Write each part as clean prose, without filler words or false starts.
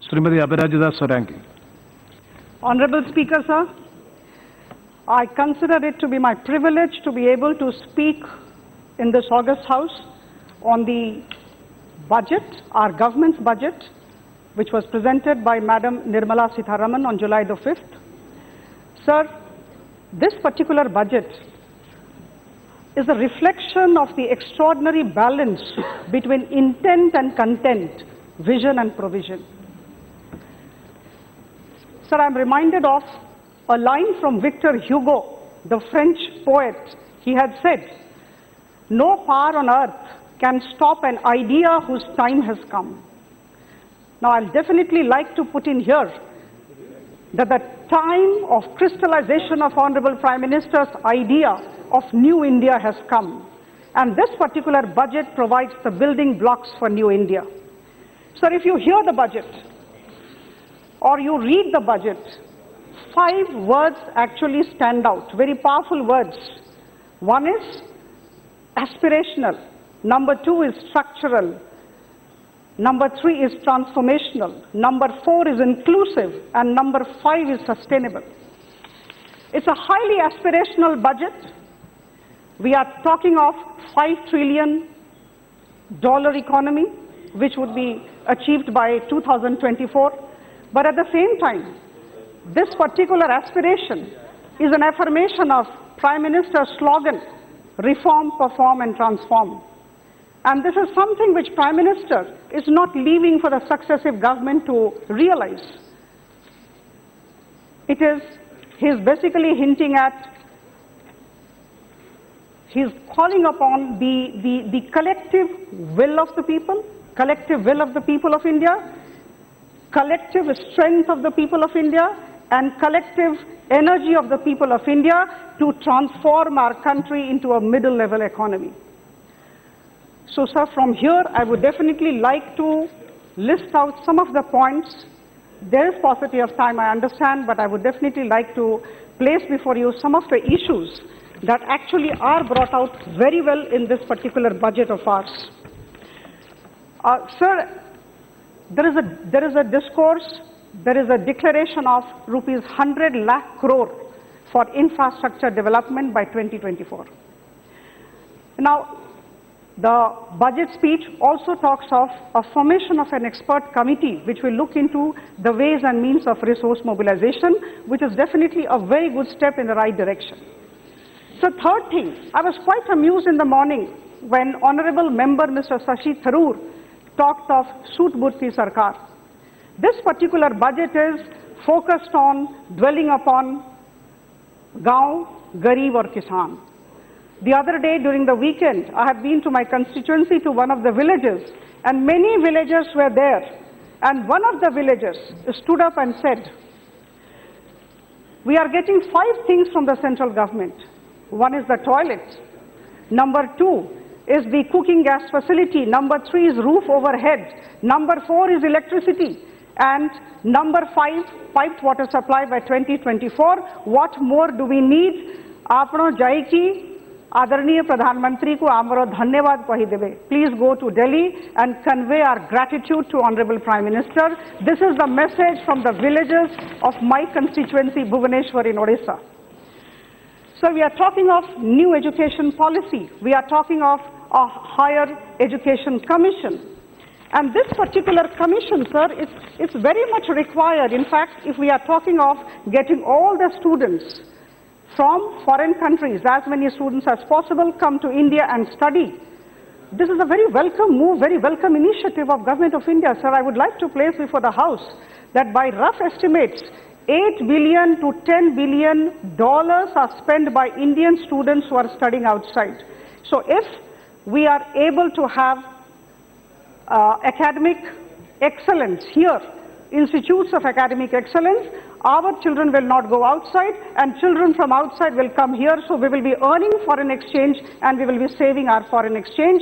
Srimati Aparajita Sarangi. Honorable Speaker, sir, I consider it to be my privilege to be able to speak in this August House on the budget, our government's budget, which was presented by Madam Nirmala Sitharaman on July the 5th. Sir, this particular budget is a reflection of the extraordinary balance between intent and content, vision and provision. Sir, I'm reminded of a line from Victor Hugo, the French poet. He had said, "No power on earth can stop an idea whose time has come." Now, I'll definitely like to put in here that the time of crystallization of Honorable Prime Minister's idea of New India has come. And this particular budget provides the building blocks for New India. Sir, if you hear the budget or you read the budget, 5 words actually stand out, very powerful words. One is aspirational. Number 2 is structural. Number 3 is transformational. Number 4 is inclusive. And number 5 is sustainable. It's a highly aspirational budget. We are talking of $5 trillion economy, which would be achieved by 2024. But at the same time, this particular aspiration is an affirmation of Prime Minister's slogan, reform, perform and transform. And this is something which Prime Minister is not leaving for the successive government to realize. It is, he's basically hinting at, he's calling upon the collective will of the people, collective will of the people of India, collective strength of the people of India, and collective energy of the people of India to transform our country into a middle-level economy. So, sir, from here, I would definitely like to list out some of the points. There is paucity of time, I understand, but I would definitely like to place before you some of the issues that actually are brought out very well in this particular budget of ours. Sir, there is a discourse, there is a declaration of rupees 100 lakh crore for infrastructure development by 2024. Now, the budget speech also talks of a formation of an expert committee which will look into the ways and means of resource mobilization, which is definitely a very good step in the right direction. So, third thing, I was quite amused in the morning when Honorable Member Mr. Shashi Tharoor talked of Soot Burti Sarkar. This particular budget is focused on dwelling upon Gaon, Garib or Kisan. The other day during the weekend, I had been to my constituency to one of the villages, and many villagers were there. And one of the villagers stood up and said, "We are getting 5 things from the central government. One is the toilet. Number 2 is the cooking gas facility. Number 3 is roof overhead. Number 4 is electricity. And number 5, piped water supply by 2024. What more do we need? Apno jaiki आदरणीय प्रधानमंत्री को आमरो धन्यवाद कही देबे. Please go to Delhi and convey our gratitude to Honorable Prime Minister. This is the message from the villages of my constituency, Bhubaneswar in Odisha. So we are talking of new education policy. We are talking of a higher education commission. And this particular commission, sir, it's very much required. In fact, if we are talking of getting all the students from foreign countries, as many students as possible come to India and study. This is a very welcome move, very welcome initiative of Government of India. Sir, I would like to place before the House that by rough estimates, $8 billion to $10 billion are spent by Indian students who are studying outside. So if we are able to have academic excellence here, institutes of academic excellence, our children will not go outside and children from outside will come here, so we will be earning foreign exchange and we will be saving our foreign exchange.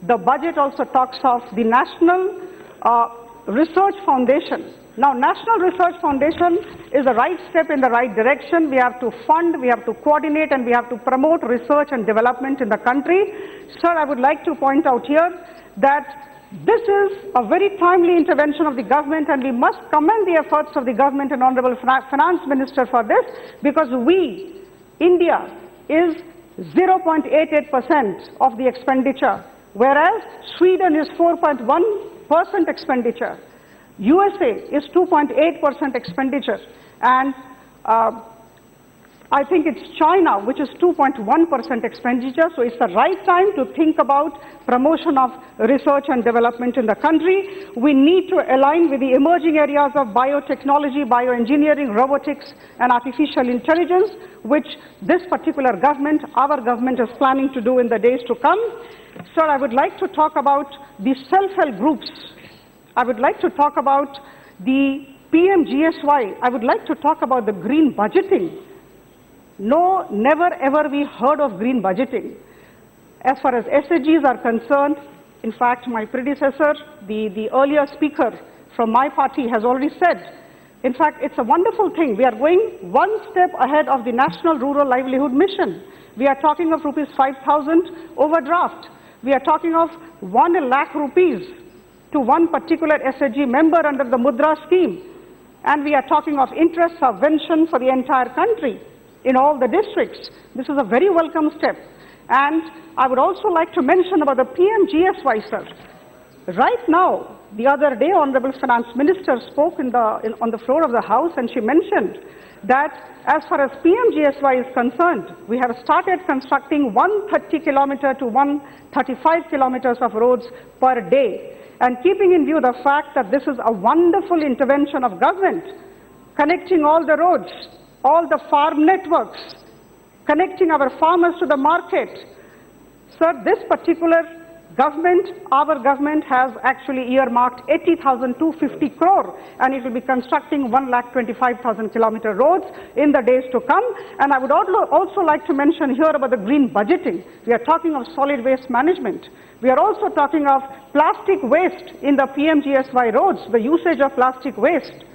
The budget also talks of the National Research Foundation. Now, National Research Foundation is a right step in the right direction. We have to fund, we have to coordinate and we have to promote research and development in the country. Sir, I would like to point out here that This is a very timely intervention of the government, and we must commend the efforts of the government and Honorable Finance Minister for this, because we, India, is 0.88% of the expenditure, whereas Sweden is 4.1% expenditure. USA is 2.8% expenditure, and I think it's China, which is 2.1% expenditure. So it's the right time to think about promotion of research and development in the country. We need to align with the emerging areas of biotechnology, bioengineering, robotics, and artificial intelligence, which this particular government, our government, is planning to do in the days to come. Sir, I would like to talk about the self-help groups. I would like to talk about the PMGSY. I would like to talk about the green budgeting. No, never ever we heard of green budgeting. As far as SHGs are concerned, in fact, my predecessor, the earlier speaker from my party has already said, in fact, it's a wonderful thing. We are going one step ahead of the National Rural Livelihood Mission. We are talking of rupees 5,000 overdraft. We are talking of 1 lakh rupees to one particular SHG member under the Mudra scheme. And we are talking of interest subvention for the entire country in all the districts. This is a very welcome step. And I would also like to mention about the PMGSY, sir. Right now, the other day, Honorable Finance Minister spoke on the floor of the House, and she mentioned that as far as PMGSY is concerned, we have started constructing 130 kilometer to 135 kilometers of roads per day. And keeping in view the fact that this is a wonderful intervention of government, connecting all the roads, all the farm networks, connecting our farmers to the market. Sir, this particular government, our government, has actually earmarked 80,250 crore, and it will be constructing 1,25,000 kilometer roads in the days to come. And I would also like to mention here about the green budgeting. We are talking of solid waste management. We are also talking of plastic waste in the PMGSY roads, the usage of plastic waste.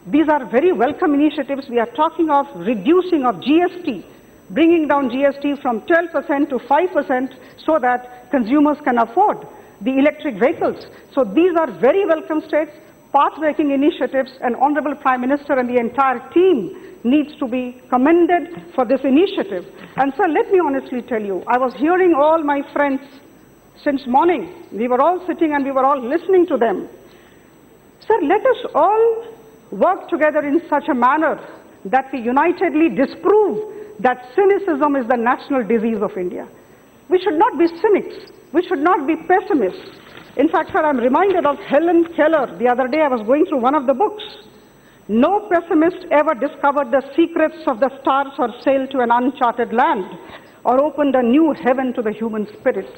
These are very welcome initiatives. We are talking of reducing of GST, bringing down GST from 12% to 5% so that consumers can afford the electric vehicles. So these are very welcome steps, path-breaking initiatives, and Honorable Prime Minister and the entire team needs to be commended for this initiative. And sir, let me honestly tell you, I was hearing all my friends since morning. We were all sitting and we were all listening to them. Sir, let us all work together in such a manner that we unitedly disprove that cynicism is the national disease of India. We should not be cynics. We should not be pessimists. In fact, sir, I'm reminded of Helen Keller. The other day I was going through one of the books. No pessimist ever discovered the secrets of the stars or sailed to an uncharted land or opened a new heaven to the human spirit.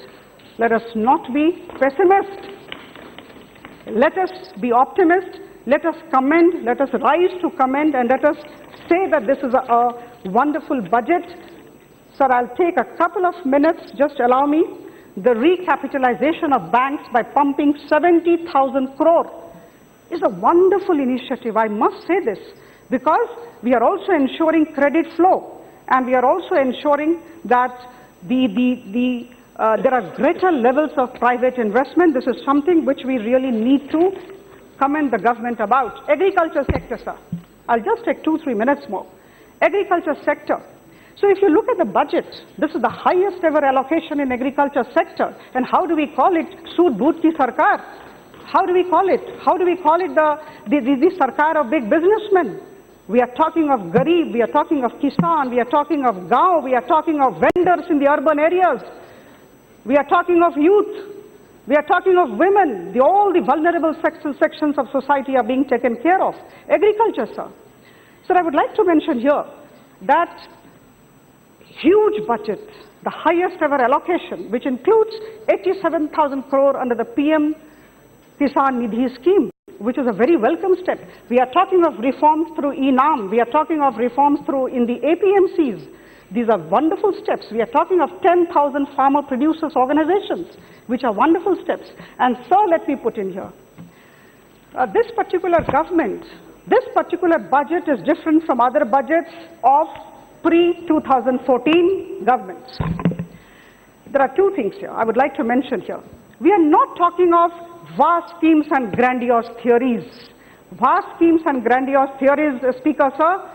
Let us not be pessimists. Let us be optimists. Let us commend, let us rise to commend, and let us say that this is a wonderful budget. Sir, I'll take a couple of minutes, just allow me. The recapitalization of banks by pumping 70,000 crore is a wonderful initiative, I must say this, because we are also ensuring credit flow, and we are also ensuring that there are greater levels of private investment. This is something which we really need to commend the government about. Agriculture sector, sir. I'll just take 2-3 minutes more. Agriculture sector. So if you look at the budget, this is the highest ever allocation in agriculture sector. And how do we call it? Sood Bhoot Ki Sarkar. How do we call it? How do we call it the Sarkar of big businessmen? We are talking of Garib, we are talking of Kisan, we are talking of Gaon, we are talking of vendors in the urban areas. We are talking of youth. We are talking of women. All the vulnerable sections of society are being taken care of. Agriculture, sir. Sir, I would like to mention here that huge budget, the highest ever allocation, which includes 87,000 crore under the PM Kisan Nidhi scheme, which is a very welcome step. We are talking of reforms through ENAM. We are talking of reforms through in the APMCs. These are wonderful steps. We are talking of 10,000 farmer producers organizations, which are wonderful steps. And so let me put in here, this particular government, this particular budget is different from other budgets of pre-2014 governments. There are two things here I would like to mention here. We are not talking of vast schemes and grandiose theories. Vast schemes and grandiose theories, Speaker Sir,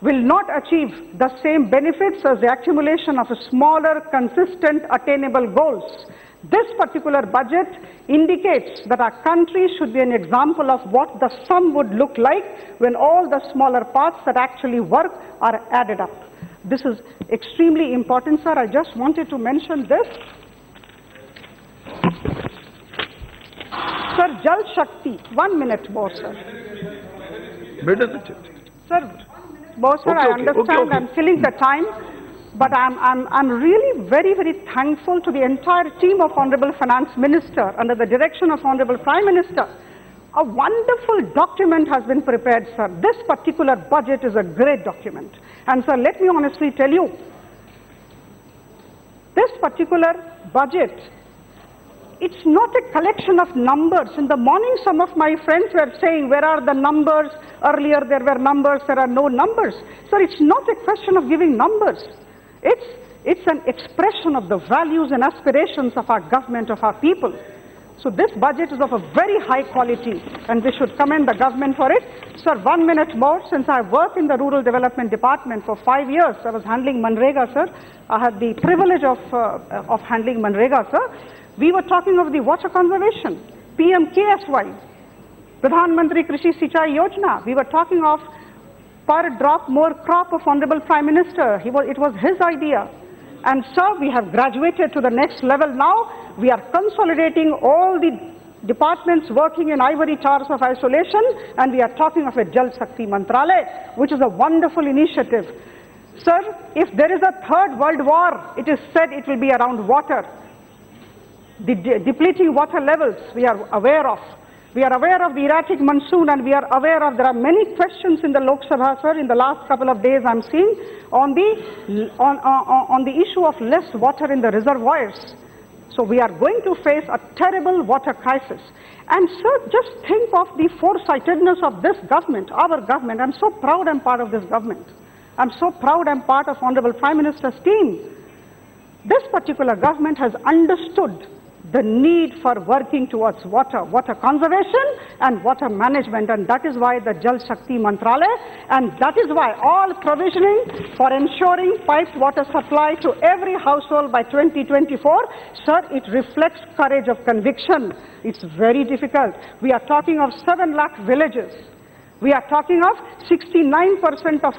will not achieve the same benefits as the accumulation of smaller, consistent, attainable goals. This particular budget indicates that our country should be an example of what the sum would look like when all the smaller parts that actually work are added up. This is extremely important, sir. I just wanted to mention this. Sir, Jal Shakti, 1 minute more, sir. Sir, both, sir, I understand I'm killing the time, but I'm really very, very thankful to the entire team of Honorable Finance Minister under the direction of Honorable Prime Minister. A wonderful document has been prepared, sir. This particular budget is a great document. And sir, let me honestly tell you, this particular budget, it's not a collection of numbers. In the morning, some of my friends were saying, where are the numbers? Earlier there were numbers, there are no numbers. Sir, it's not a question of giving numbers. It's an expression of the values and aspirations of our government, of our people. So this budget is of a very high quality, and we should commend the government for it. Sir, 1 minute more. Since I worked in the Rural Development Department for 5 years, I was handling Manrega, sir. I had the privilege of handling Manrega, sir. We were talking of the water conservation, PMKSY, Pradhan Mantri Krishi Sinchai Yojana. We were talking of per drop more crop of Honorable Prime Minister. It was his idea. And sir, we have graduated to the next level now. We are consolidating all the departments working in ivory towers of isolation, and we are talking of a Jal Shakti Mantralaya, which is a wonderful initiative. Sir, if there is a third world war, it is said it will be around water. The depleting water levels we are aware of. We are aware of the erratic monsoon, and we are aware of, there are many questions in the Lok Sabha, sir, in the last couple of days I'm seeing, on the issue of less water in the reservoirs. So we are going to face a terrible water crisis. And sir, just think of the foresightedness of this government, our government. I'm so proud I'm part of this government. I'm so proud I'm part of Honorable Prime Minister's team. This particular government has understood the need for working towards water conservation and water management, and that is why the Jal Shakti Mantralaya, and that is why all provisioning for ensuring piped water supply to every household by 2024, sir, it reflects courage of conviction. It's very difficult. We are talking of 7 lakh villages. We are talking of 69% of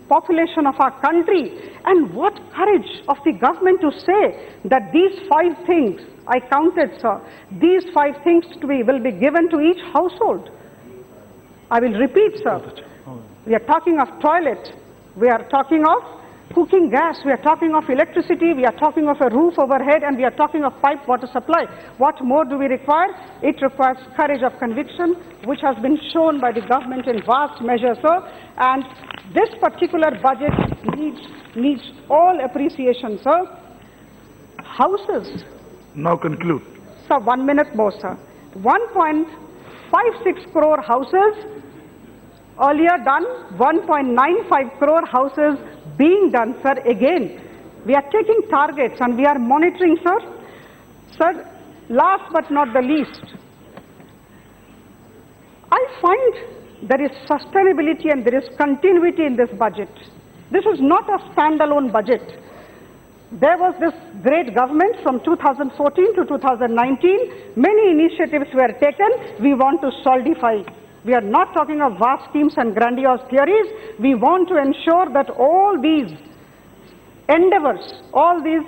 population of our country, and what courage of the government to say that these 5 things, I counted, sir, these 5 things will be given to each household. I will repeat, sir. We are talking of toilet, we are talking of cooking gas, we are talking of electricity, we are talking of a roof overhead, and we are talking of piped water supply. What more do we require? It requires courage of conviction, which has been shown by the government in vast measure, sir. And this particular budget needs all appreciation, sir. Houses. Now conclude. Sir, 1 minute more, sir. 1.56 crore houses, earlier done, 1.95 crore houses being done, sir. Again, we are taking targets and we are monitoring, sir. Sir, last but not the least, I find there is sustainability and there is continuity in this budget. This is not a standalone budget. There was this great government from 2014 to 2019. Many initiatives were taken. We want to solidify. We are not talking of vast schemes and grandiose theories. We want to ensure that all these endeavors, all these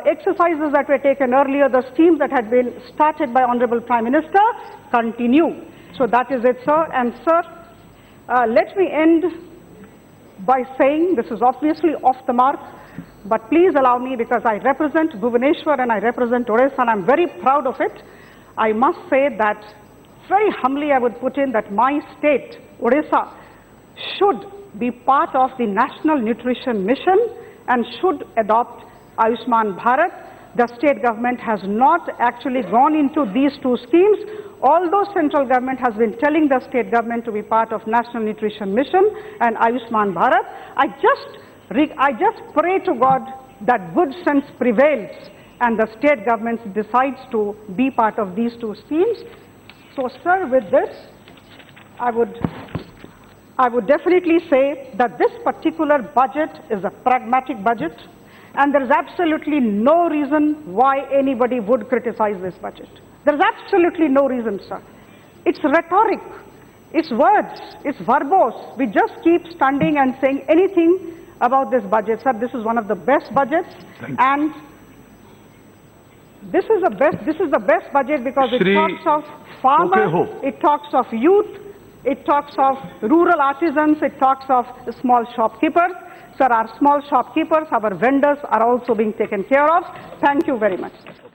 exercises that were taken earlier, the schemes that had been started by Honorable Prime Minister, continue. So that is it, sir. And sir, let me end by saying, this is obviously off the mark, but please allow me, because I represent Bhubaneswar and I represent Odisha, and I'm very proud of it. I must say that very humbly I would put in that my state, Odisha, should be part of the National Nutrition Mission and should adopt Ayushman Bharat. The state government has not actually gone into these 2 schemes, although central government has been telling the state government to be part of National Nutrition Mission and Ayushman Bharat. I just pray to God that good sense prevails and the state governments decides to be part of these two schemes. So, sir, with this, I would definitely say that this particular budget is a pragmatic budget, and there is absolutely no reason why anybody would criticize this budget. There is absolutely no reason, sir. It's rhetoric, it's words, it's verbose. We just keep standing and saying anything about this budget, sir. This is one of the best budgets, and this is the best budget because it talks of farmers, it talks of youth, it talks of rural artisans, it talks of small shopkeepers. Sir, our small shopkeepers, our vendors are also being taken care of. Thank you very much.